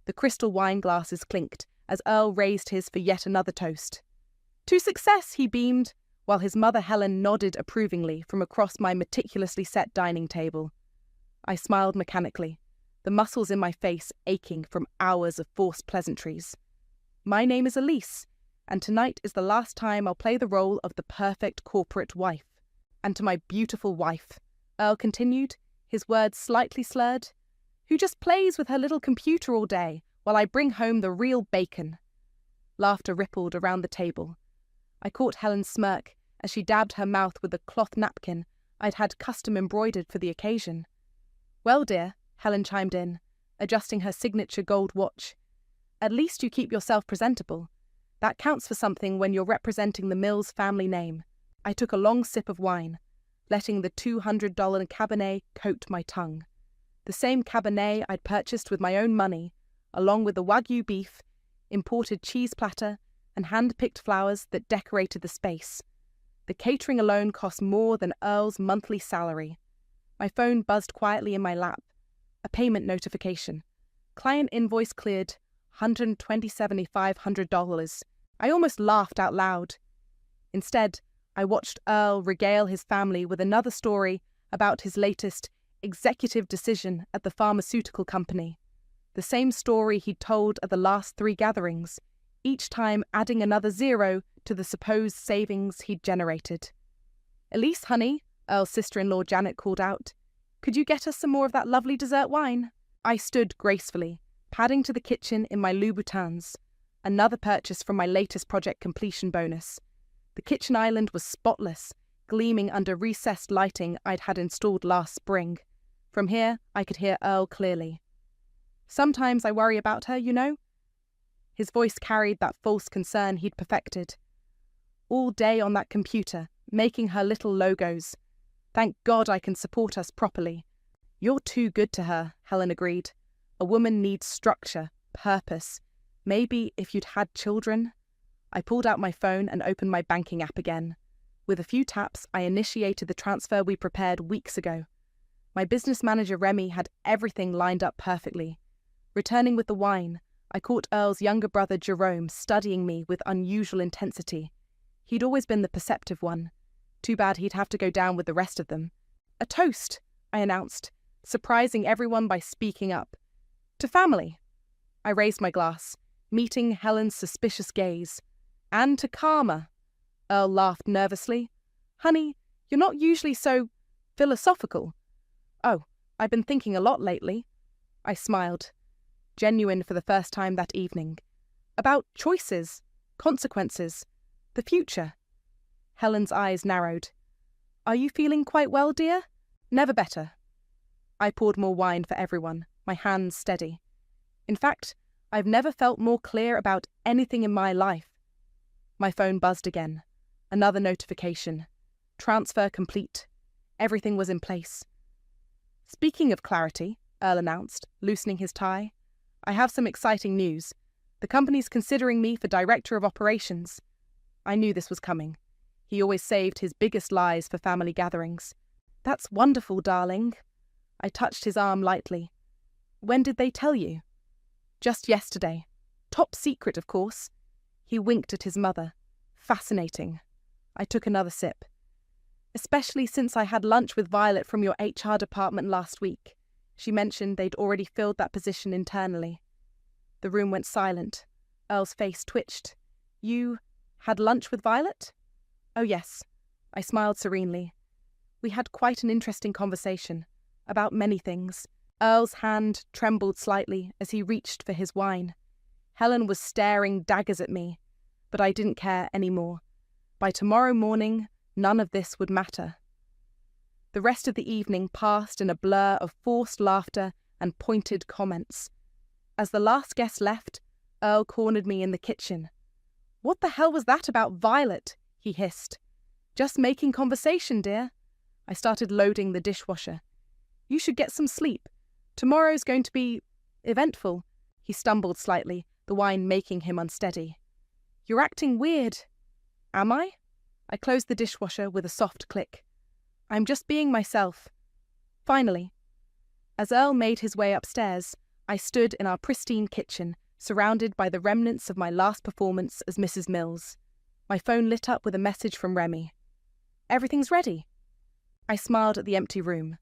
The crystal wine glasses clinked as Earl raised his for yet another toast. "To success," he beamed, while his mother Helen nodded approvingly from across my meticulously set dining table. I smiled mechanically, the muscles in my face aching from hours of forced pleasantries. "My name is Elise, and tonight is the last time I'll play the role of the perfect corporate wife. And to my beautiful wife," Earl continued, his words slightly slurred, "who just plays with her little computer all day while I bring home the real bacon." Laughter rippled around the table. I caught Helen's smirk as she dabbed her mouth with a cloth napkin I'd had custom embroidered for the occasion. "Well, dear," Helen chimed in, adjusting her signature gold watch, "at least you keep yourself presentable. That counts for something when you're representing the Mills family name." I took a long sip of wine, letting the $200 Cabernet coat my tongue. The same Cabernet I'd purchased with my own money, along with the Wagyu beef, imported cheese platter, and hand-picked flowers that decorated the space. The catering alone cost more than Earl's monthly salary. My phone buzzed quietly in my lap. A payment notification. Client invoice cleared, $127,500. I almost laughed out loud. Instead, I watched Earl regale his family with another story about his latest executive decision at the pharmaceutical company. The same story he'd told at the last 3 gatherings, each time adding another zero to the supposed savings he'd generated. "Elise, honey," Earl's sister-in-law Janet called out, "could you get us some more of that lovely dessert wine?" I stood gracefully, padding to the kitchen in my Louboutins, another purchase from my latest project completion bonus. The kitchen island was spotless, gleaming under recessed lighting I'd had installed last spring. From here, I could hear Earl clearly. "Sometimes I worry about her, you know." His voice carried that false concern he'd perfected. "All day on that computer, making her little logos. Thank God I can support us properly." "You're too good to her," Helen agreed. "A woman needs structure, purpose. Maybe if you'd had children." I pulled out my phone and opened my banking app again. With a few taps, I initiated the transfer we prepared weeks ago. My business manager Remy had everything lined up perfectly. Returning with the wine, I caught Earl's younger brother Jerome studying me with unusual intensity. He'd always been the perceptive one. Too bad he'd have to go down with the rest of them. "A toast," I announced, surprising everyone by speaking up. "To family." I raised my glass, meeting Helen's suspicious gaze. "And to karma." Earl laughed nervously. "Honey, you're not usually so philosophical." "Oh, I've been thinking a lot lately." I smiled, genuine for the first time that evening. "About choices, consequences, the future." Helen's eyes narrowed. "Are you feeling quite well, dear?" "Never better." I poured more wine for everyone, my hands steady. In fact, I've never felt more clear about anything in my life. My phone buzzed again. Another notification. Transfer complete. Everything was in place. "Speaking of clarity," Earl announced, loosening his tie, "I have some exciting news. The company's considering me for Director of Operations." I knew this was coming. He always saved his biggest lies for family gatherings. "That's wonderful, darling." I touched his arm lightly. "When did they tell you?" "Just yesterday. Top secret, of course." He winked at his mother. "Fascinating." I took another sip. "Especially since I had lunch with Violet from your HR department last week. She mentioned they'd already filled that position internally." The room went silent. Earl's face twitched. "You had lunch with Violet?" "Oh, yes." I smiled serenely. We had quite an interesting conversation, about many things. Earl's hand trembled slightly as he reached for his wine. Helen was staring daggers at me, but I didn't care anymore. By tomorrow morning, none of this would matter. The rest of the evening passed in a blur of forced laughter and pointed comments. As the last guest left, Earl cornered me in the kitchen. "What the hell was that about Violet?" he hissed. "Just making conversation, dear." I started loading the dishwasher. "You should get some sleep. Tomorrow's going to be eventful." He stumbled slightly, the wine making him unsteady. "You're acting weird." "Am I?" I closed the dishwasher with a soft click. "I'm just being myself." Finally. As Earl made his way upstairs, I stood in our pristine kitchen, surrounded by the remnants of my last performance as Mrs. Mills. My phone lit up with a message from Remy. "Everything's ready." I smiled at the empty room.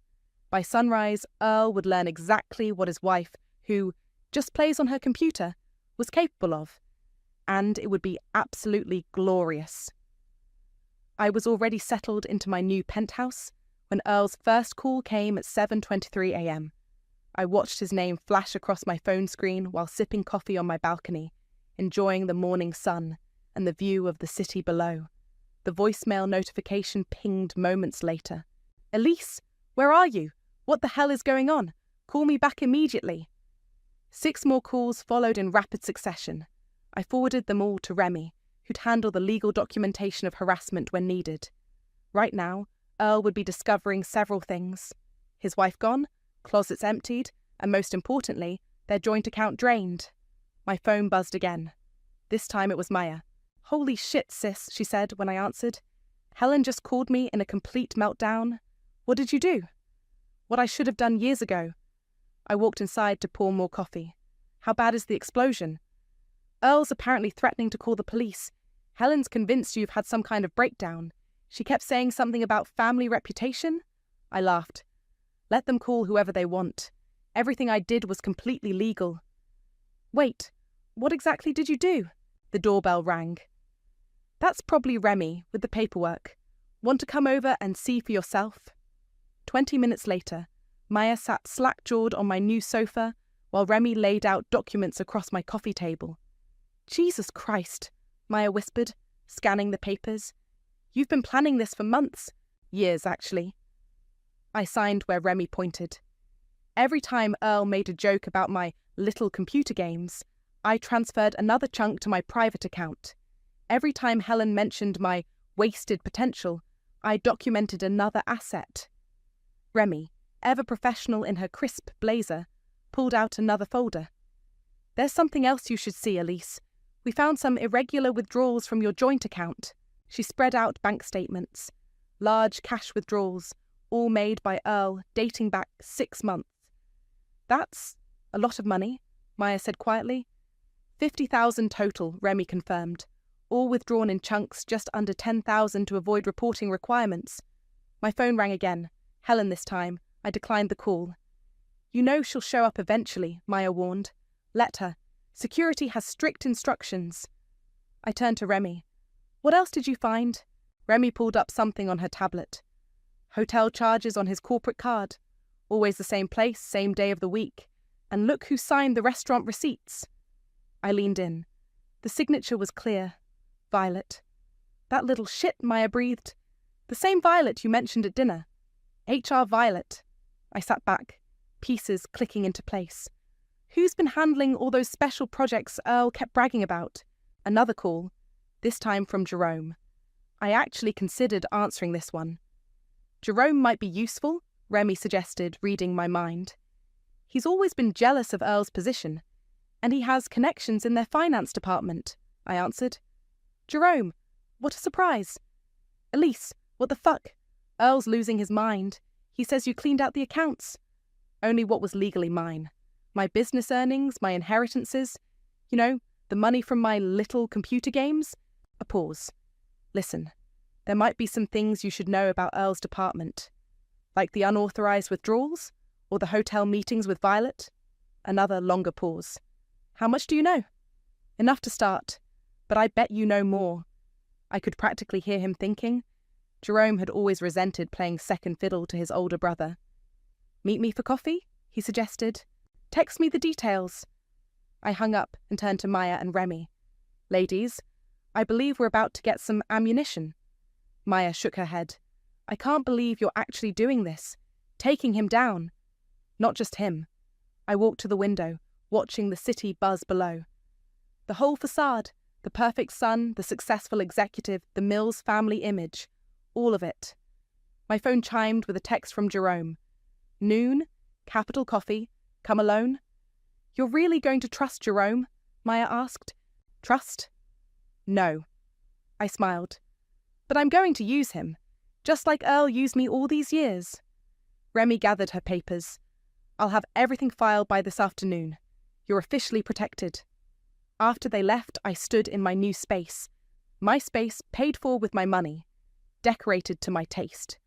By sunrise, Earl would learn exactly what his wife, who just plays on her computer, was capable of. And it would be absolutely glorious. I was already settled into my new penthouse when Earl's first call came at 7:23 a.m. I watched his name flash across my phone screen while sipping coffee on my balcony, enjoying the morning sun and the view of the city below. The voicemail notification pinged moments later. "Elise, where are you? What the hell is going on? Call me back immediately." 6 more calls followed in rapid succession. I forwarded them all to Remy, who'd handle the legal documentation of harassment when needed. Right now, Earl would be discovering several things. His wife gone, closets emptied, and most importantly, their joint account drained. My phone buzzed again. This time it was Maya. "Holy shit, sis," she said when I answered. "Helen just called me in a complete meltdown. What did you do?" "What I should have done years ago." I walked inside to pour more coffee. "How bad is the explosion?" "Earl's apparently threatening to call the police. Helen's convinced you've had some kind of breakdown. She kept saying something about family reputation." I laughed. "Let them call whoever they want. Everything I did was completely legal." "Wait, what exactly did you do?" The doorbell rang. "That's probably Remy with the paperwork. Want to come over and see for yourself?" 20 minutes later, Maya sat slack-jawed on my new sofa while Remy laid out documents across my coffee table. "Jesus Christ," Maya whispered, scanning the papers. "You've been planning this for months. Years, actually." I signed where Remy pointed. Every time Earl made a joke about my little computer games, I transferred another chunk to my private account. Every time Helen mentioned my wasted potential, I documented another asset. Remy, ever professional in her crisp blazer, pulled out another folder. "There's something else you should see, Elise. We found some irregular withdrawals from your joint account." She spread out bank statements. Large cash withdrawals, all made by Earl, dating back 6 months. "That's a lot of money," Maya said quietly. 50,000 total, Remy confirmed, all withdrawn in chunks just under 10,000 to avoid reporting requirements. My phone rang again. Helen this time. I declined the call. "You know she'll show up eventually," Maya warned. "Let her. Security has strict instructions." I turned to Remy. "What else did you find?" Remy pulled up something on her tablet. "Hotel charges on his corporate card. Always the same place, same day of the week. And look who signed the restaurant receipts." I leaned in. The signature was clear. Violet. "That little shit," Maya breathed. "The same Violet you mentioned at dinner. HR Violet." I sat back, pieces clicking into place. Who's been handling all those special projects Earl kept bragging about? Another call, this time from Jerome. I actually considered answering this one. "Jerome might be useful," Remy suggested, reading my mind. "He's always been jealous of Earl's position, and he has connections in their finance department," I answered. "Jerome, what a surprise." "Elise, what the fuck? Earl's losing his mind. He says you cleaned out the accounts." "Only what was legally mine. My business earnings, my inheritances. You know, the money from my little computer games." A pause. "Listen, there might be some things you should know about Earl's department. Like the unauthorized withdrawals? Or the hotel meetings with Violet?" Another longer pause. "How much do you know?" "Enough to start. But I bet you know more." I could practically hear him thinking. Jerome had always resented playing second fiddle to his older brother. "Meet me for coffee?" he suggested. "Text me the details." I hung up and turned to Maya and Remy. "Ladies, I believe we're about to get some ammunition." Maya shook her head. "I can't believe you're actually doing this. Taking him down." "Not just him." I walked to the window, watching the city buzz below. The whole facade, the perfect son, the successful executive, the Mills family image, all of it. My phone chimed with a text from Jerome. "Noon, capital coffee, come alone?" "You're really going to trust Jerome?" Maya asked. "Trust? No." I smiled. "But I'm going to use him, just like Earl used me all these years." Remy gathered her papers. I'll have everything filed by this afternoon. You're officially protected. After they left, I stood in my new space. My space paid for with my money, decorated to my taste.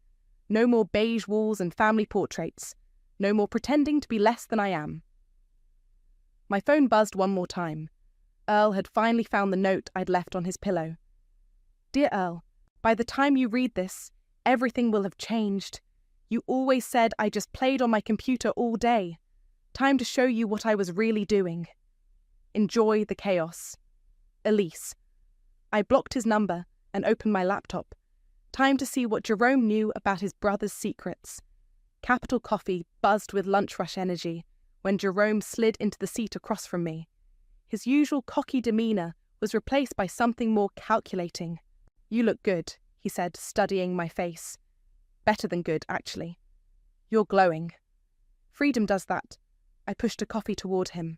No more beige walls and family portraits. No more pretending to be less than I am. My phone buzzed one more time. Earl had finally found the note I'd left on his pillow. Dear Earl, by the time you read this, everything will have changed. You always said I just played on my computer all day. Time to show you what I was really doing. Enjoy the chaos. Elise. I blocked his number and opened my laptop. Time to see what Jerome knew about his brother's secrets. Capital Coffee buzzed with lunch rush energy when Jerome slid into the seat across from me. His usual cocky demeanour was replaced by something more calculating. You look good, he said, studying my face. Better than good, actually. You're glowing. Freedom does that. I pushed a coffee toward him.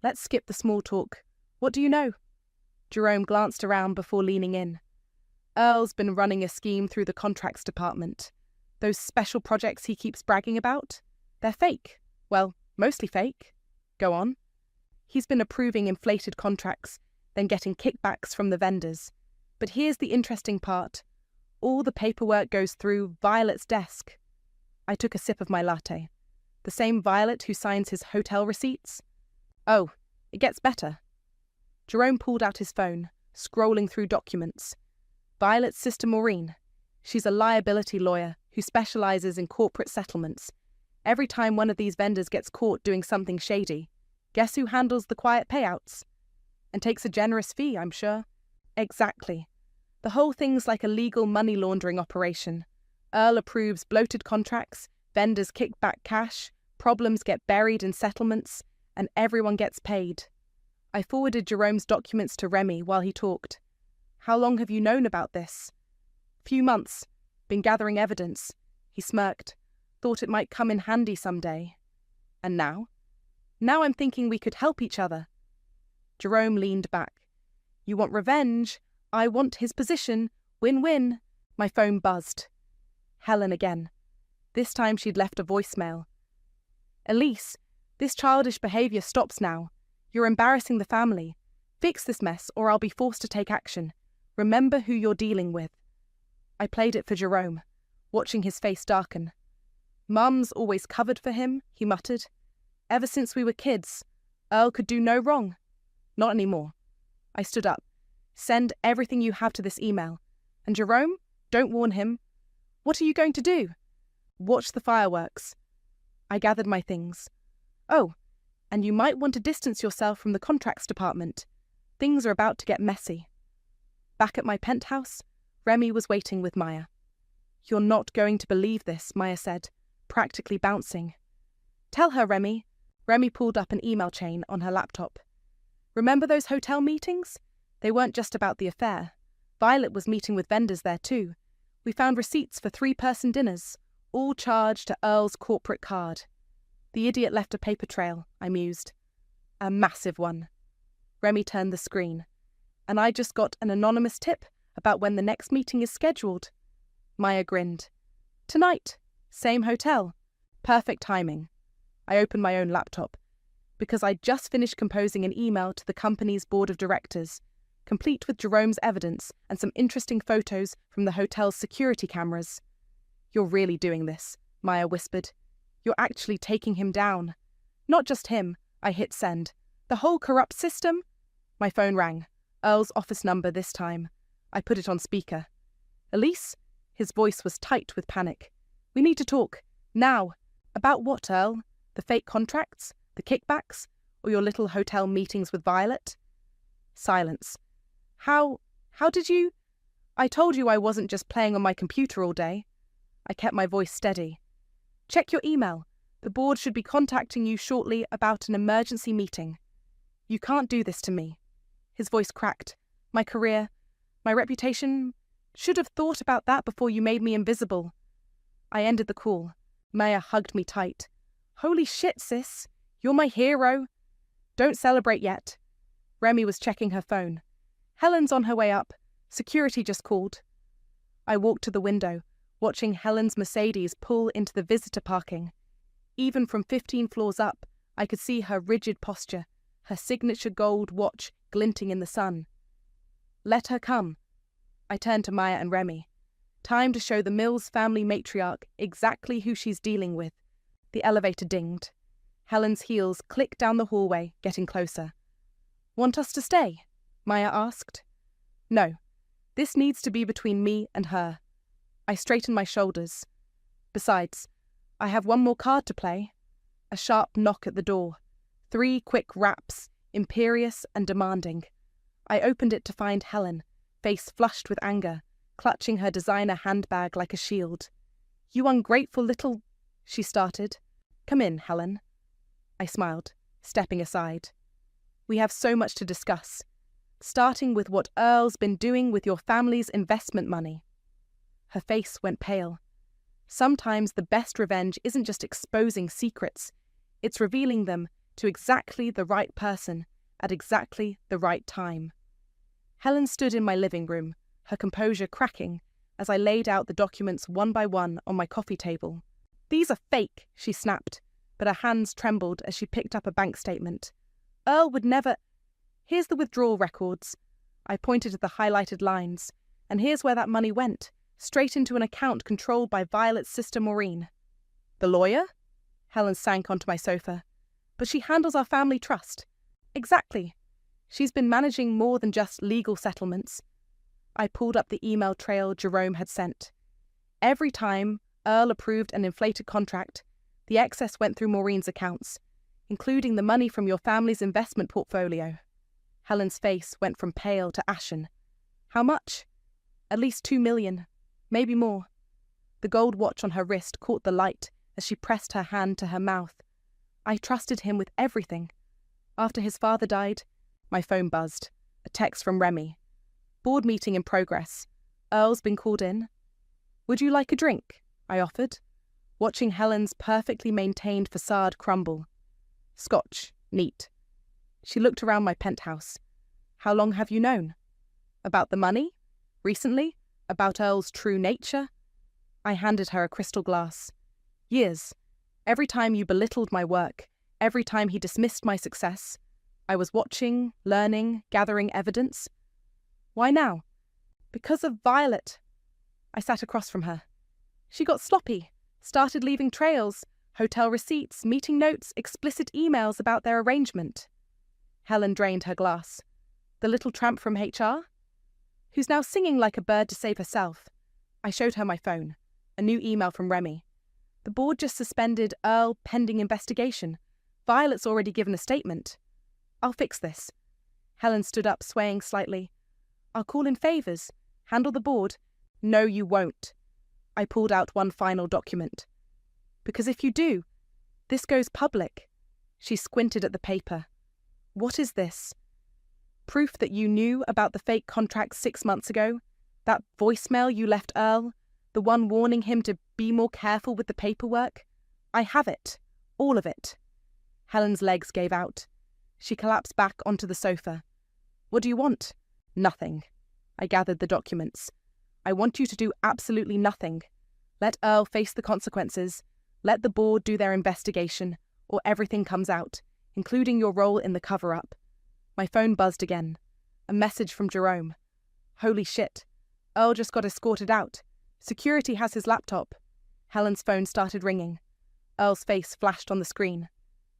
Let's skip the small talk. What do you know? Jerome glanced around before leaning in. Earl's been running a scheme through the contracts department. Those special projects he keeps bragging about? They're fake. Well, mostly fake. Go on. He's been approving inflated contracts, then getting kickbacks from the vendors. But here's the interesting part. All the paperwork goes through Violet's desk. I took a sip of my latte. The same Violet who signs his hotel receipts? Oh, it gets better. Jerome pulled out his phone, scrolling through documents. Violet's sister Maureen. She's a liability lawyer who specializes in corporate settlements. Every time one of these vendors gets caught doing something shady, guess who handles the quiet payouts? And takes a generous fee, I'm sure. Exactly. The whole thing's like a legal money laundering operation. Earl approves bloated contracts, vendors kick back cash, problems get buried in settlements, and everyone gets paid. I forwarded Jerome's documents to Remy while he talked. How long have you known about this? Few months. Been gathering evidence. He smirked. Thought it might come in handy someday. And now? Now I'm thinking we could help each other. Jerome leaned back. You want revenge? I want his position. Win-win. My phone buzzed. Helen again. This time she'd left a voicemail. Elise, this childish behaviour stops now. You're embarrassing the family. Fix this mess or I'll be forced to take action. Remember who you're dealing with. I played it for Jerome, watching his face darken. Mum's always covered for him, he muttered. Ever since we were kids, Earl could do no wrong. Not anymore. I stood up. Send everything you have to this email. And Jerome, don't warn him. What are you going to do? Watch the fireworks. I gathered my things. Oh, and you might want to distance yourself from the contracts department. Things are about to get messy. Back at my penthouse, Remy was waiting with Maya. You're not going to believe this, Maya said, practically bouncing. Tell her, Remy. Remy pulled up an email chain on her laptop. Remember those hotel meetings? They weren't just about the affair. Violet was meeting with vendors there too. We found receipts for 3-person dinners, all charged to Earl's corporate card. The idiot left a paper trail, I mused. A massive one. Remy turned the screen. And I just got an anonymous tip about when the next meeting is scheduled. Maya grinned. Tonight. Same hotel. Perfect timing. I opened my own laptop, because I'd just finished composing an email to the company's board of directors, complete with Jerome's evidence and some interesting photos from the hotel's security cameras. You're really doing this, Maya whispered. You're actually taking him down. Not just him, I hit send. The whole corrupt system? My phone rang. Earl's office number this time. I put it on speaker. Elise? His voice was tight with panic. We need to talk. Now. About what, Earl? The fake contracts? The kickbacks? Or your little hotel meetings with Violet? Silence. How did you? I told you I wasn't just playing on my computer all day. I kept my voice steady. Check your email. The board should be contacting you shortly about an emergency meeting. You can't do this to me. His voice cracked. My career, my reputation, should have thought about that before you made me invisible. I ended the call. Maya hugged me tight. Holy shit, sis. You're my hero. Don't celebrate yet. Remy was checking her phone. Helen's on her way up. Security just called. I walked to the window, watching Helen's Mercedes pull into the visitor parking. Even from 15 floors up, I could see her rigid posture, her signature gold watch glinting in the sun. Let her come. I turned to Maya and Remy. Time to show the Mills family matriarch exactly who she's dealing with. The elevator dinged. Helen's heels clicked down the hallway, getting closer. Want us to stay? Maya asked. No. This needs to be between me and her. I straightened my shoulders. Besides, I have one more card to play. A sharp knock at the door. 3 quick raps, imperious and demanding. I opened it to find Helen, face flushed with anger, clutching her designer handbag like a shield. You ungrateful little... she started. Come in, Helen. I smiled, stepping aside. We have so much to discuss, starting with what Earl's been doing with your family's investment money. Her face went pale. Sometimes the best revenge isn't just exposing secrets, it's revealing them to exactly the right person at exactly the right time. Helen stood in my living room, her composure cracking as I laid out the documents one by one on my coffee table. These are fake, she snapped, but her hands trembled as she picked up a bank statement. Earl would never... Here's the withdrawal records. I pointed at the highlighted lines, and here's where that money went, straight into an account controlled by Violet's sister Maureen. The lawyer? Helen sank onto my sofa. But she handles our family trust. Exactly. She's been managing more than just legal settlements. I pulled up the email trail Jerome had sent. Every time Earl approved an inflated contract, the excess went through Maureen's accounts, including the money from your family's investment portfolio. Helen's face went from pale to ashen. How much? At least 2 million, maybe more. The gold watch on her wrist caught the light as she pressed her hand to her mouth. I trusted him with everything. After his father died, my phone buzzed. A text from Remy. Board meeting in progress. Earl's been called in. Would you like a drink? I offered, watching Helen's perfectly maintained facade crumble. Scotch, neat. She looked around my penthouse. How long have you known? About the money? Recently? About Earl's true nature? I handed her a crystal glass. Years. Every time you belittled my work, every time he dismissed my success, I was watching, learning, gathering evidence. Why now? Because of Violet. I sat across from her. She got sloppy, started leaving trails, hotel receipts, meeting notes, explicit emails about their arrangement. Helen drained her glass. The little tramp from HR? Who's now singing like a bird to save herself. I showed her my phone. A new email from Remy. The board just suspended Earl pending investigation. Violet's already given a statement. I'll fix this. Helen stood up, swaying slightly. I'll call in favours. Handle the board. No, you won't. I pulled out one final document. Because if you do, this goes public. She squinted at the paper. What is this? Proof that you knew about the fake contract 6 months ago? That voicemail you left Earl? The one warning him to be more careful with the paperwork? I have it. All of it. Helen's legs gave out. She collapsed back onto the sofa. What do you want? Nothing. I gathered the documents. I want you to do absolutely nothing. Let Earl face the consequences. Let the board do their investigation, or everything comes out, including your role in the cover-up. My phone buzzed again. A message from Jerome. Holy shit. Earl just got escorted out. Security has his laptop. Helen's phone started ringing. Earl's face flashed on the screen.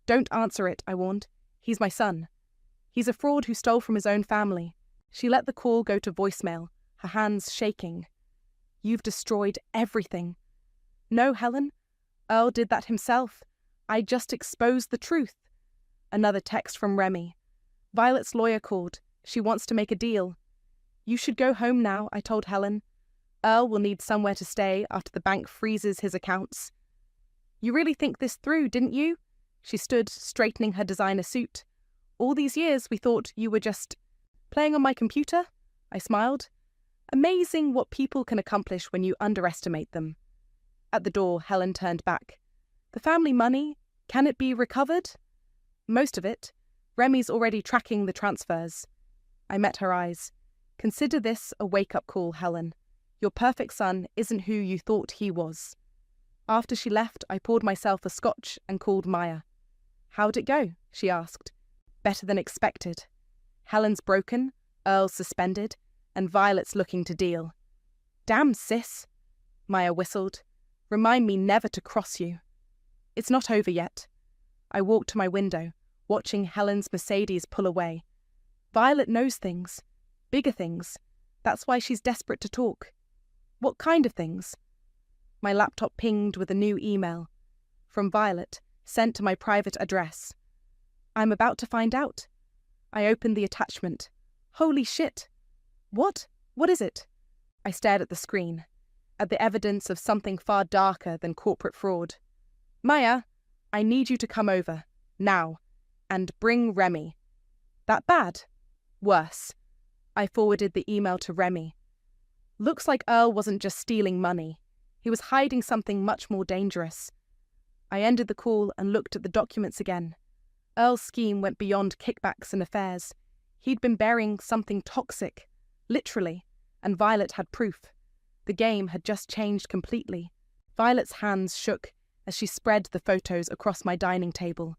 Don't answer it, I warned. He's my son. He's a fraud who stole from his own family. She let the call go to voicemail, her hands shaking. You've destroyed everything. No, Helen. Earl did that himself. I just exposed the truth. Another text from Remy. Violet's lawyer called. She wants to make a deal. You should go home now, I told Helen. Earl will need somewhere to stay after the bank freezes his accounts. You really think this through, didn't you? She stood, straightening her designer suit. All these years we thought you were just playing on my computer? I smiled. Amazing what people can accomplish when you underestimate them. At the door, Helen turned back. The family money, can it be recovered? Most of it. Remy's already tracking the transfers. I met her eyes. Consider this a wake-up call, Helen. Your perfect son isn't who you thought he was. After she left, I poured myself a scotch and called Maya. "How'd it go?" she asked. "Better than expected. Helen's broken, Earl's suspended, and Violet's looking to deal." "Damn, sis," Maya whistled. "Remind me never to cross you." "It's not over yet." I walked to my window, watching Helen's Mercedes pull away. Violet knows things. Bigger things. That's why she's desperate to talk. "What kind of things?" My laptop pinged with a new email. From Violet, sent to my private address. "I'm about to find out." I opened the attachment. Holy shit! What? What is it? I stared at the screen, at the evidence of something far darker than corporate fraud. "Maya, I need you to come over, now, and bring Remy." "That bad?" "Worse." I forwarded the email to Remy. Looks like Earl wasn't just stealing money. He was hiding something much more dangerous. I ended the call and looked at the documents again. Earl's scheme went beyond kickbacks and affairs. He'd been burying something toxic, literally, and Violet had proof. The game had just changed completely. Violet's hands shook as she spread the photos across my dining table.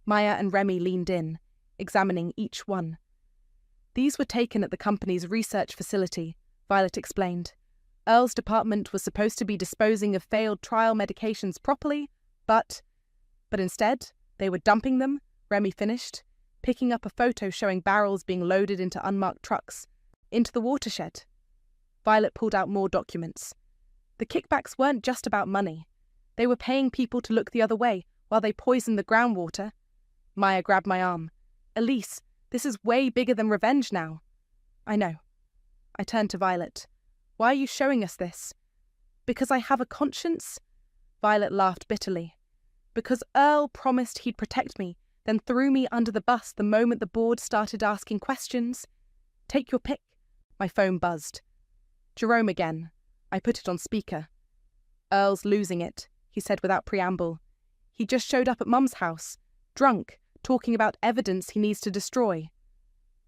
Maya and Remy leaned in, examining each one. "These were taken at the company's research facility," Violet explained. "Earl's department was supposed to be disposing of failed trial medications properly, but instead, they were dumping them," Remy finished, picking up a photo showing barrels being loaded into unmarked trucks, into the watershed. Violet pulled out more documents. The kickbacks weren't just about money. They were paying people to look the other way while they poisoned the groundwater. Maya grabbed my arm. "Elise, this is way bigger than revenge now." "I know." I turned to Violet. "Why are you showing us this?" "Because I have a conscience?" Violet laughed bitterly. "Because Earl promised he'd protect me, then threw me under the bus the moment the board started asking questions. Take your pick." My phone buzzed. Jerome again. I put it on speaker. "Earl's losing it," he said without preamble. "He just showed up at Mum's house, drunk, talking about evidence he needs to destroy."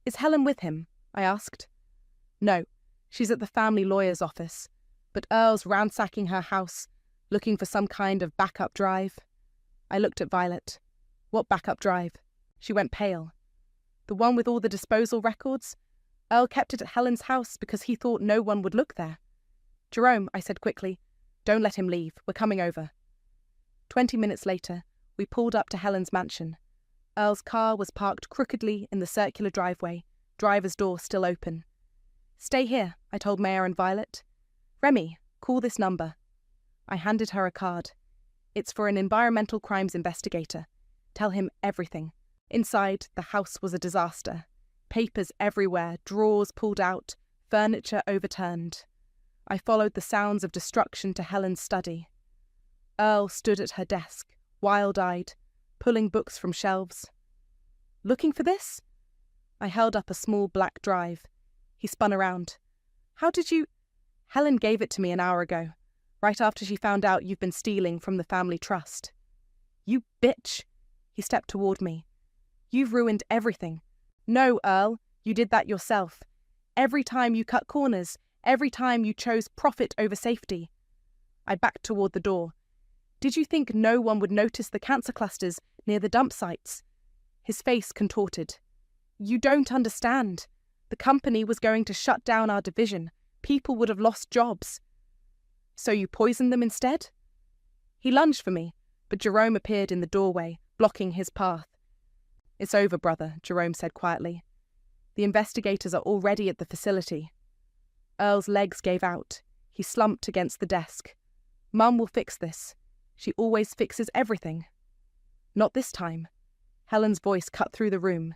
"Is Helen with him?" I asked. "No, she's at the family lawyer's office, but Earl's ransacking her house, looking for some kind of backup drive." I looked at Violet. "What backup drive?" She went pale. "The one with all the disposal records? Earl kept it at Helen's house because he thought no one would look there." "Jerome," I said quickly, "don't let him leave. We're coming over." 20 minutes later, we pulled up to Helen's mansion. Earl's car was parked crookedly in the circular driveway, driver's door still open. "Stay here," I told Maya and Violet. "Remy, call this number." I handed her a card. "It's for an environmental crimes investigator. Tell him everything." Inside, the house was a disaster. Papers everywhere, drawers pulled out, furniture overturned. I followed the sounds of destruction to Helen's study. Earl stood at her desk, wild-eyed, pulling books from shelves. "Looking for this?" I held up a small black drive. He spun around. "How did you—" "Helen gave it to me an hour ago, right after she found out you've been stealing from the family trust." "You bitch!" He stepped toward me. "You've ruined everything. No, Earl, you did that yourself. Every time you cut corners, every time you chose profit over safety." I backed toward the door. "Did you think no one would notice the cancer clusters near the dump sites?" His face contorted. "You don't understand. The company was going to shut down our division. People would have lost jobs." "So you poisoned them instead?" He lunged for me, but Jerome appeared in the doorway, blocking his path. "It's over, brother," Jerome said quietly. "The investigators are already at the facility." Earl's legs gave out. He slumped against the desk. "Mum will fix this. She always fixes everything." "Not this time." Helen's voice cut through the room.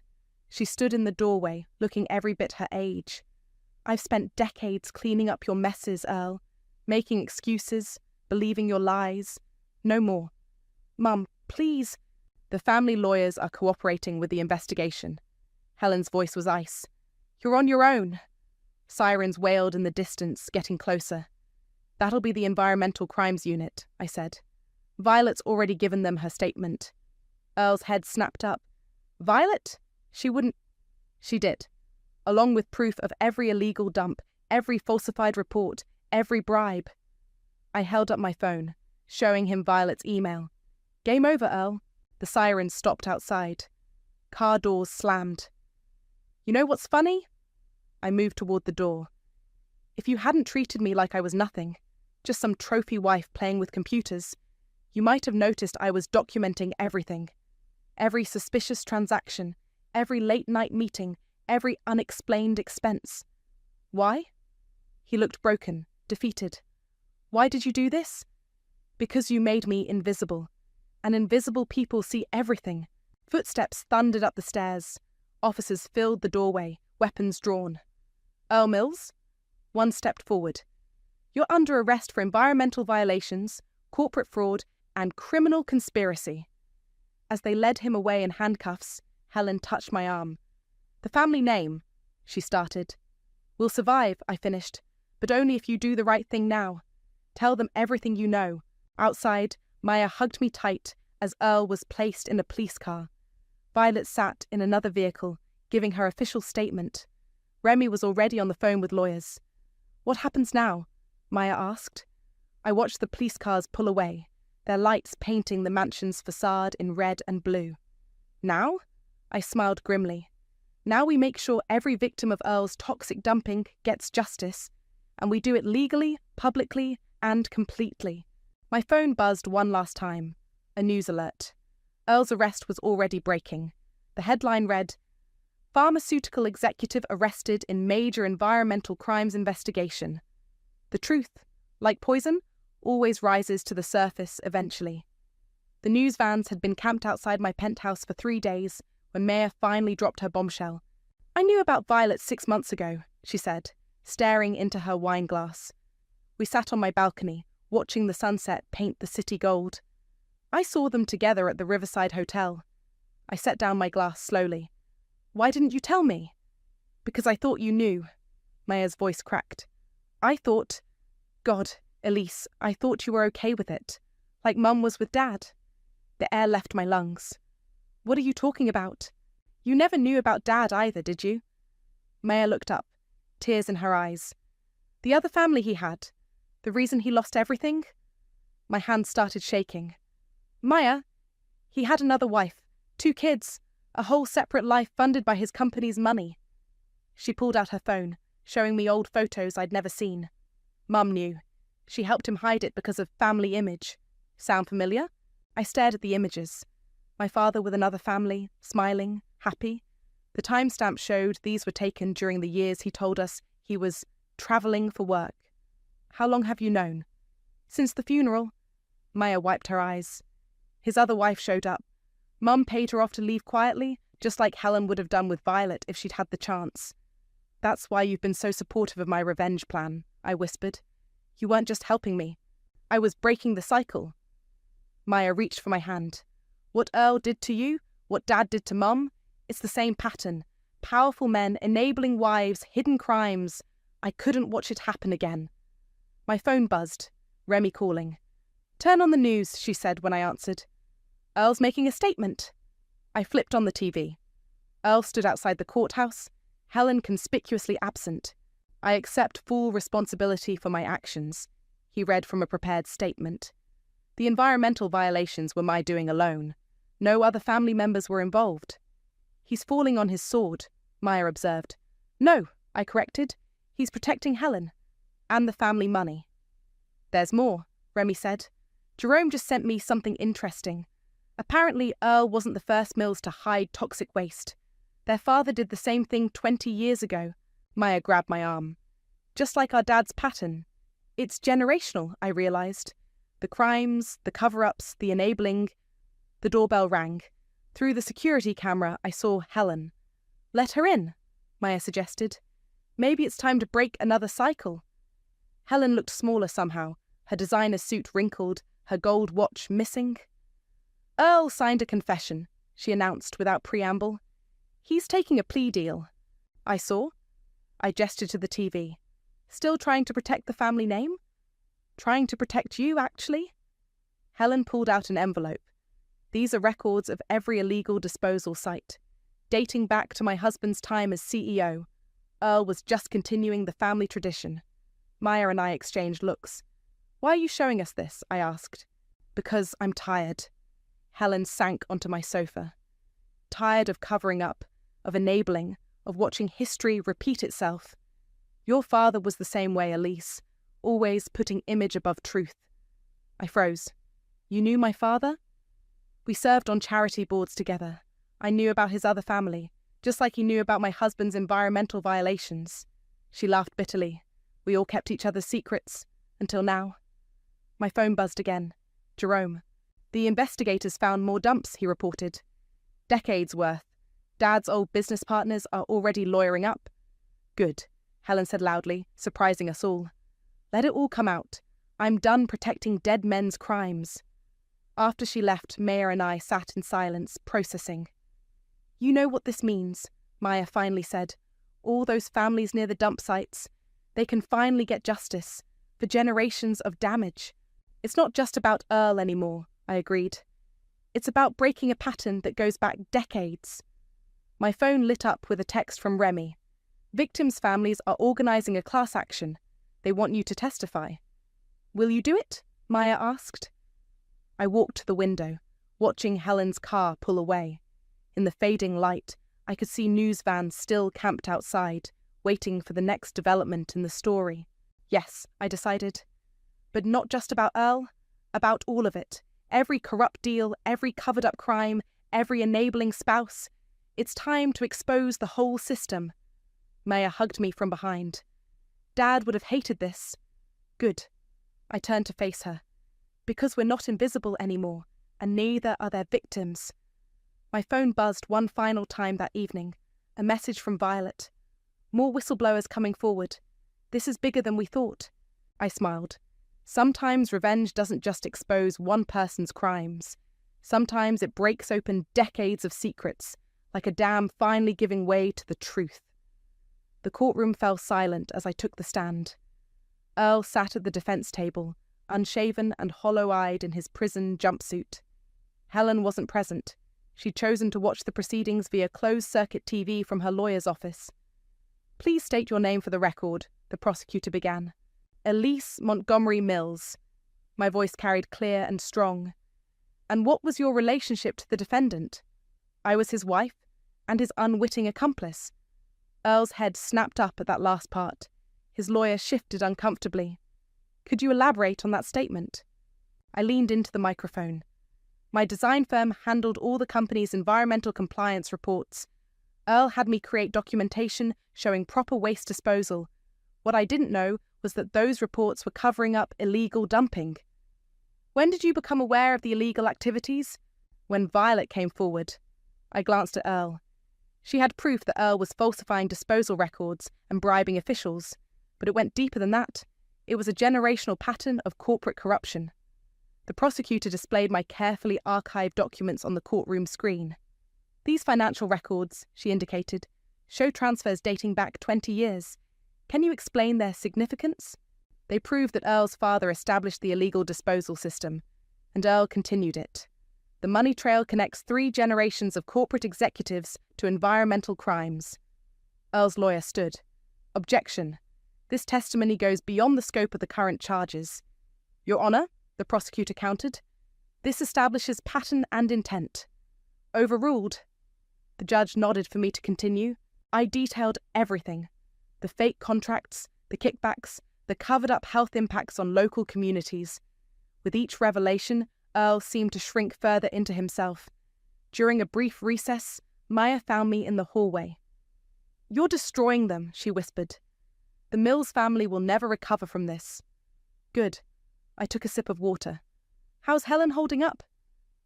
She stood in the doorway, looking every bit her age. "I've spent decades cleaning up your messes, Earl. Making excuses, believing your lies. No more. Mum, please." "The family lawyers are cooperating with the investigation." Helen's voice was ice. "You're on your own." Sirens wailed in the distance, getting closer. "That'll be the Environmental Crimes Unit," I said. "Violet's already given them her statement." Earl's head snapped up. "Violet? She wouldn't—" "She did. Along with proof of every illegal dump, every falsified report, every bribe." I held up my phone. showing him Violet's email. "Game over, Earl." The sirens stopped outside. Car doors slammed. "You know what's funny?" I moved toward the door. "If you hadn't treated me like I was nothing, just some trophy wife playing with computers, you might have noticed I was documenting everything. Every suspicious transaction, every late-night meeting, every unexplained expense. Why?" He looked broken, defeated. "Why did you do this?" "Because you made me invisible. And invisible people see everything." Footsteps thundered up the stairs. Officers filled the doorway, weapons drawn. "Earl Mills?" One stepped forward. "You're under arrest for environmental violations, corporate fraud, and criminal conspiracy." As they led him away in handcuffs, Helen touched my arm. "The family name," she started. "We'll survive," I finished, "but only if you do the right thing now. Tell them everything you know." Outside, Maya hugged me tight as Earl was placed in a police car. Violet sat in another vehicle, giving her official statement. Remy was already on the phone with lawyers. "What happens now?" Maya asked. I watched the police cars pull away, their lights painting the mansion's facade in red and blue. "Now?" I smiled grimly. "Now we make sure every victim of Earl's toxic dumping gets justice, and we do it legally, publicly, and completely." My phone buzzed one last time. A news alert. Earl's arrest was already breaking. The headline read, "Pharmaceutical executive arrested in major environmental crimes investigation." The truth, like poison, always rises to the surface eventually. The news vans had been camped outside my penthouse for 3 days when Maya finally dropped her bombshell. "I knew about Violet 6 months ago," she said, staring into her wine glass. We sat on my balcony, watching the sunset paint the city gold. "I saw them together at the Riverside Hotel." I set down my glass slowly. "Why didn't you tell me?" "Because I thought you knew." Maya's voice cracked. God, Elise, I thought you were okay with it. Like Mum was with Dad." The air left my lungs. "What are you talking about? You never knew about Dad either, did you?" Maya looked up, tears in her eyes. "The other family he had. The reason he lost everything?" My hand started shaking. "Maya, he had another wife, 2 kids, a whole separate life funded by his company's money." She pulled out her phone, showing me old photos I'd never seen. "Mum knew. She helped him hide it because of family image. Sound familiar?" I stared at the images. My father with another family, smiling, happy. The timestamp showed these were taken during the years he told us he was travelling for work. "How long have you known?" "Since the funeral." Maya wiped her eyes. "His other wife showed up. Mum paid her off to leave quietly, just like Helen would have done with Violet if she'd had the chance." "That's why you've been so supportive of my revenge plan," I whispered. "You weren't just helping me. I was breaking the cycle." Maya reached for my hand. "What Earl did to you, what Dad did to Mum, it's the same pattern. Powerful men enabling wives, hidden crimes. I couldn't watch it happen again." My phone buzzed. Remy calling. "Turn on the news," she said when I answered. "Earl's making a statement." I flipped on the TV. Earl stood outside the courthouse, Helen conspicuously absent. "I accept full responsibility for my actions," he read from a prepared statement. "The environmental violations were my doing alone. No other family members were involved." "He's falling on his sword," Maya observed. "No," I corrected. "He's protecting Helen. And the family money." "There's more," Remy said. "Jerome just sent me something interesting. Apparently Earl wasn't the first Mills to hide toxic waste. Their father did the same thing 20 years ago." Maya grabbed my arm. "Just like our dad's pattern. It's generational," I realised. The crimes, the cover-ups, the enabling. The doorbell rang. Through the security camera, I saw Helen. "Let her in," Maya suggested. "Maybe it's time to break another cycle." Helen looked smaller somehow, her designer suit wrinkled, her gold watch missing. "Earl signed a confession," she announced without preamble. "He's taking a plea deal." I saw. I gestured to the TV. "Still trying to protect the family name?" "Trying to protect you, actually." Helen pulled out an envelope. "These are records of every illegal disposal site, dating back to my husband's time as CEO. Earl was just continuing the family tradition." Maya and I exchanged looks. "Why are you showing us this?" I asked. Because I'm tired. Helen sank onto my sofa. Tired of covering up, of enabling, of watching history repeat itself. Your father was the same way, Elise, always putting image above truth. I froze. You knew my father? We served on charity boards together. I knew about his other family, just like he knew about my husband's environmental violations. She laughed bitterly. We all kept each other's secrets, until now. My phone buzzed again. Jerome. The investigators found more dumps, he reported. Decades worth. Dad's old business partners are already lawyering up. Good, Helen said loudly, surprising us all. Let it all come out. I'm done protecting dead men's crimes. After she left, Maya and I sat in silence, processing. You know what this means, Maya finally said. All those families near the dump sites. They can finally get justice for generations of damage. It's not just about Earl anymore, I agreed. It's about breaking a pattern that goes back decades. My phone lit up with a text from Remy. Victims' families are organising a class action. They want you to testify. Will you do it? Maya asked. I walked to the window, watching Helen's car pull away. In the fading light, I could see news vans still camped outside, waiting for the next development in the story. Yes, I decided. But not just about Earl, about all of it. Every corrupt deal, every covered-up crime, every enabling spouse. It's time to expose the whole system. Maya hugged me from behind. Dad would have hated this. Good. I turned to face her. Because we're not invisible anymore, and neither are their victims. My phone buzzed one final time that evening. A message from Violet. More whistleblowers coming forward. This is bigger than we thought. I smiled. Sometimes revenge doesn't just expose one person's crimes. Sometimes it breaks open decades of secrets, like a dam finally giving way to the truth. The courtroom fell silent as I took the stand. Earl sat at the defense table, unshaven and hollow-eyed in his prison jumpsuit. Helen wasn't present. She'd chosen to watch the proceedings via closed-circuit TV from her lawyer's office. Please state your name for the record, the prosecutor began. Elise Montgomery Mills. My voice carried clear and strong. And what was your relationship to the defendant? I was his wife and his unwitting accomplice. Earl's head snapped up at that last part. His lawyer shifted uncomfortably. Could you elaborate on that statement? I leaned into the microphone. My design firm handled all the company's environmental compliance reports. Earl had me create documentation showing proper waste disposal. What I didn't know was that those reports were covering up illegal dumping. When did you become aware of the illegal activities? When Violet came forward. I glanced at Earl. She had proof that Earl was falsifying disposal records and bribing officials, but it went deeper than that. It was a generational pattern of corporate corruption. The prosecutor displayed my carefully archived documents on the courtroom screen. These financial records, she indicated, show transfers dating back 20 years. Can you explain their significance? They prove that Earl's father established the illegal disposal system, and Earl continued it. The money trail connects 3 generations of corporate executives to environmental crimes. Earl's lawyer stood. Objection. This testimony goes beyond the scope of the current charges. Your Honour, the prosecutor countered, this establishes pattern and intent. Overruled. The judge nodded for me to continue. I detailed everything. The fake contracts, the kickbacks, the covered-up health impacts on local communities. With each revelation, Earl seemed to shrink further into himself. During a brief recess, Maya found me in the hallway. You're destroying them, she whispered. The Mills family will never recover from this. Good. I took a sip of water. How's Helen holding up?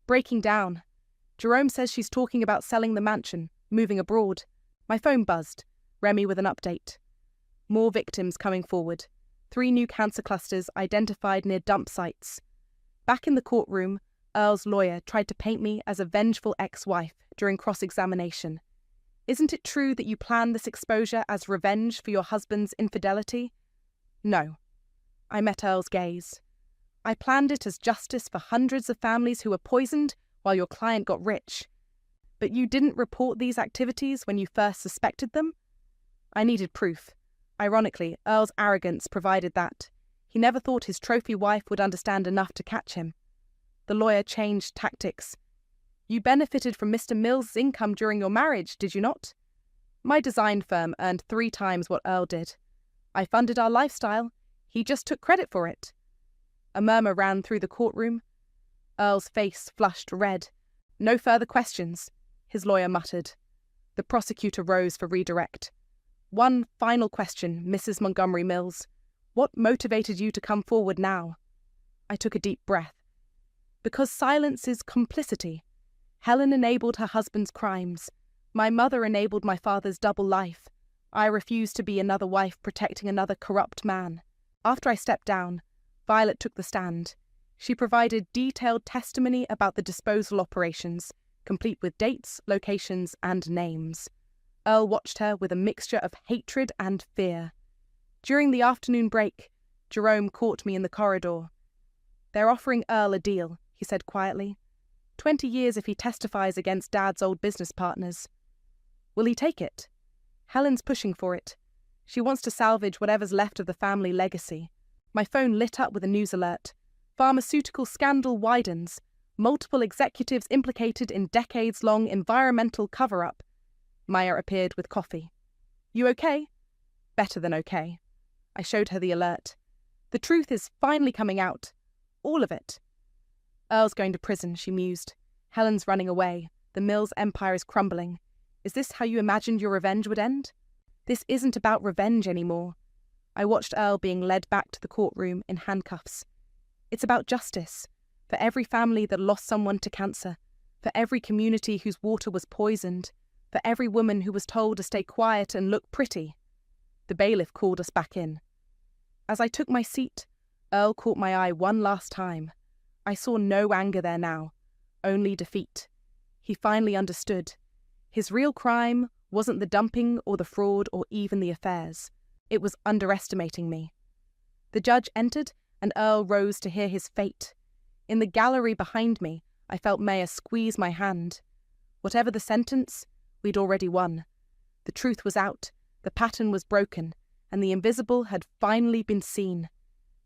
Breaking down. Jerome says she's talking about selling the mansion, moving abroad. My phone buzzed. Remy with an update. More victims coming forward. 3 new cancer clusters identified near dump sites. Back in the courtroom, Earl's lawyer tried to paint me as a vengeful ex-wife during cross-examination. Isn't it true that you planned this exposure as revenge for your husband's infidelity? No. I met Earl's gaze. I planned it as justice for hundreds of families who were poisoned while your client got rich. But you didn't report these activities when you first suspected them? I needed proof. Ironically, Earl's arrogance provided that. He never thought his trophy wife would understand enough to catch him. The lawyer changed tactics. You benefited from Mr. Mill's income during your marriage, did you not? My design firm earned 3 times what Earl did. I funded our lifestyle. He just took credit for it. A murmur ran through the courtroom. Earl's face flushed red. No further questions, his lawyer muttered. The prosecutor rose for redirect. One final question, Mrs. Montgomery Mills. What motivated you to come forward now? I took a deep breath. Because silence is complicity. Helen enabled her husband's crimes. My mother enabled my father's double life. I refused to be another wife protecting another corrupt man. After I stepped down, Violet took the stand. She provided detailed testimony about the disposal operations, complete with dates, locations, and names. Earl watched her with a mixture of hatred and fear. During the afternoon break, Jerome caught me in the corridor. They're offering Earl a deal, he said quietly. 20 years if he testifies against Dad's old business partners. Will he take it? Helen's pushing for it. She wants to salvage whatever's left of the family legacy. My phone lit up with a news alert. Pharmaceutical scandal widens. Multiple executives implicated in decades-long environmental cover-up. Maya appeared with coffee. You okay? Better than okay. I showed her the alert. The truth is finally coming out. All of it. Earl's going to prison, she mused. Helen's running away. The Mills empire is crumbling. Is this how you imagined your revenge would end? This isn't about revenge anymore. I watched Earl being led back to the courtroom in handcuffs. It's about justice. For every family that lost someone to cancer. For every community whose water was poisoned. For every woman who was told to stay quiet and look pretty. The bailiff called us back in. As I took my seat, Earl caught my eye one last time. I saw no anger there now, only defeat. He finally understood. His real crime wasn't the dumping or the fraud or even the affairs. It was underestimating me. The judge entered and Earl rose to hear his fate. In the gallery behind me, I felt Maya squeeze my hand. Whatever the sentence, we'd already won. The truth was out, the pattern was broken, and the invisible had finally been seen.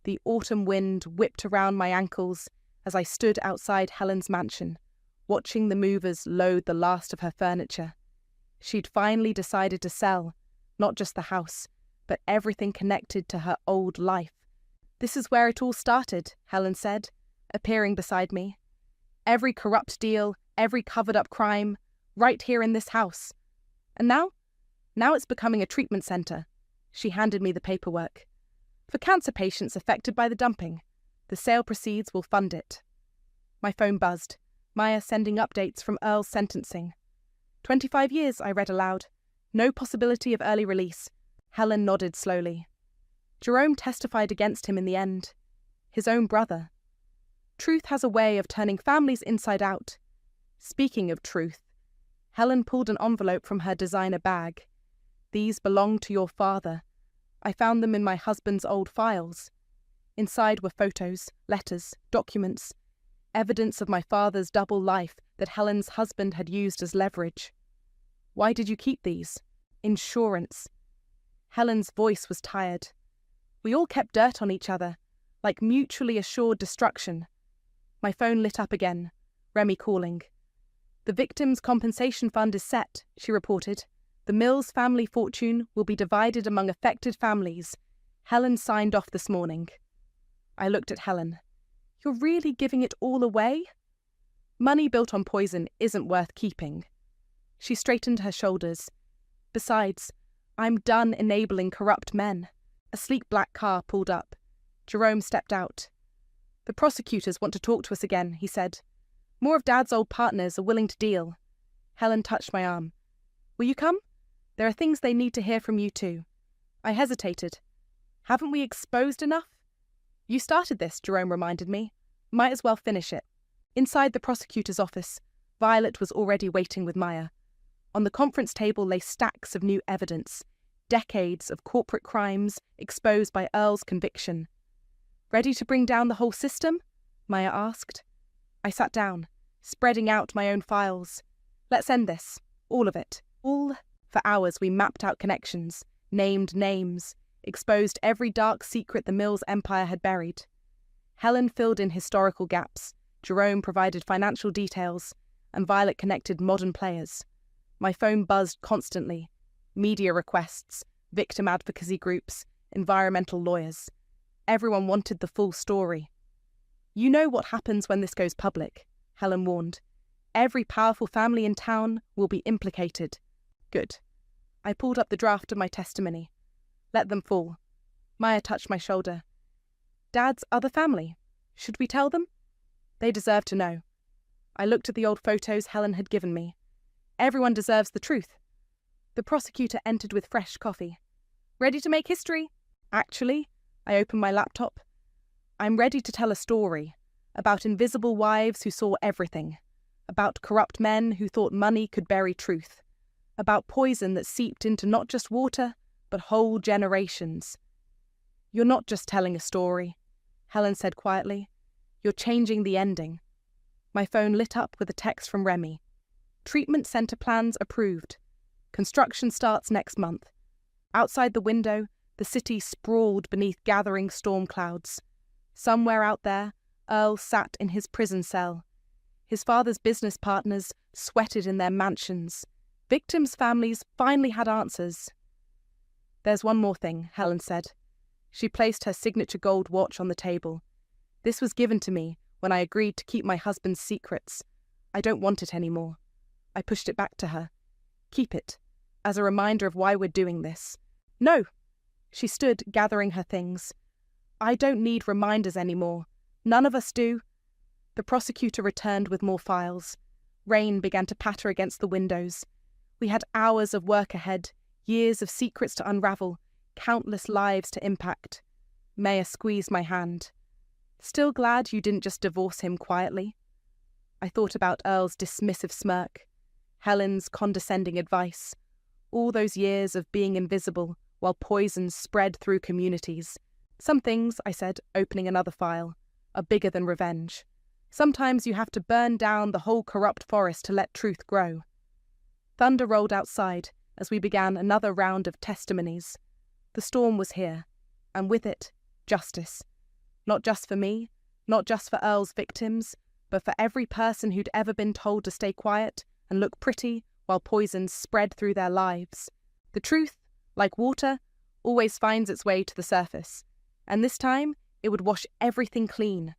The autumn wind whipped around my ankles as I stood outside Helen's mansion, watching the movers load the last of her furniture. She'd finally decided to sell, not just the house, but everything connected to her old life. This is where it all started, Helen said, appearing beside me. Every corrupt deal, every covered-up crime, right here in this house. And now? Now it's becoming a treatment centre. She handed me the paperwork. For cancer patients affected by the dumping. The sale proceeds will fund it. My phone buzzed. Maya sending updates from Earl's sentencing. 25 years, I read aloud. No possibility of early release. Helen nodded slowly. Jerome testified against him in the end. His own brother. Truth has a way of turning families inside out. Speaking of truth, Helen pulled an envelope from her designer bag. These belong to your father. I found them in my husband's old files. Inside were photos, letters, documents, evidence of my father's double life that Helen's husband had used as leverage. Why did you keep these? Insurance. Helen's voice was tired. We all kept dirt on each other, like mutually assured destruction. My phone lit up again, Remy calling. The victim's compensation fund is set, she reported. The Mills family fortune will be divided among affected families. Helen signed off this morning. I looked at Helen. You're really giving it all away? Money built on poison isn't worth keeping. She straightened her shoulders. Besides, I'm done enabling corrupt men. A sleek black car pulled up. Jerome stepped out. The prosecutors want to talk to us again, he said. More of Dad's old partners are willing to deal. Helen touched my arm. Will you come? There are things they need to hear from you too. I hesitated. Haven't we exposed enough? You started this, Jerome reminded me. Might as well finish it. Inside the prosecutor's office, Violet was already waiting with Maya. On the conference table lay stacks of new evidence, decades of corporate crimes exposed by Earl's conviction. Ready to bring down the whole system? Maya asked. I sat down, spreading out my own files. Let's end this. All of it. For hours we mapped out connections, named names, exposed every dark secret the Mills empire had buried. Helen filled in historical gaps, Jerome provided financial details, and Violet connected modern players. My phone buzzed constantly. Media requests, victim advocacy groups, environmental lawyers. Everyone wanted the full story. You know what happens when this goes public, Helen warned. Every powerful family in town will be implicated. Good. I pulled up the draft of my testimony. Let them fall. Maya touched my shoulder. Dad's other family. Should we tell them? They deserve to know. I looked at the old photos Helen had given me. Everyone deserves the truth. The prosecutor entered with fresh coffee. Ready to make history? Actually, I opened my laptop. I'm ready to tell a story about invisible wives who saw everything, about corrupt men who thought money could bury truth, about poison that seeped into not just water, but whole generations. You're not just telling a story, Helen said quietly. You're changing the ending. My phone lit up with a text from Remy. Treatment centre plans approved. Construction starts next month. Outside the window, the city sprawled beneath gathering storm clouds. Somewhere out there, Earl sat in his prison cell. His father's business partners sweated in their mansions. Victims' families finally had answers. There's one more thing, Helen said. She placed her signature gold watch on the table. This was given to me when I agreed to keep my husband's secrets. I don't want it anymore. I pushed it back to her. Keep it, as a reminder of why we're doing this. No! She stood, gathering her things. I don't need reminders anymore. None of us do. The prosecutor returned with more files. Rain began to patter against the windows. We had hours of work ahead, years of secrets to unravel, countless lives to impact. Maya squeezed my hand. Still glad you didn't just divorce him quietly? I thought about Earl's dismissive smirk, Helen's condescending advice, all those years of being invisible while poison spread through communities. Some things, I said, opening another file, are bigger than revenge. Sometimes you have to burn down the whole corrupt forest to let truth grow. Thunder rolled outside as we began another round of testimonies. The storm was here, and with it, justice. Not just for me, not just for Earl's victims, but for every person who'd ever been told to stay quiet and look pretty while poison spread through their lives. The truth, like water, always finds its way to the surface, and this time it would wash everything clean.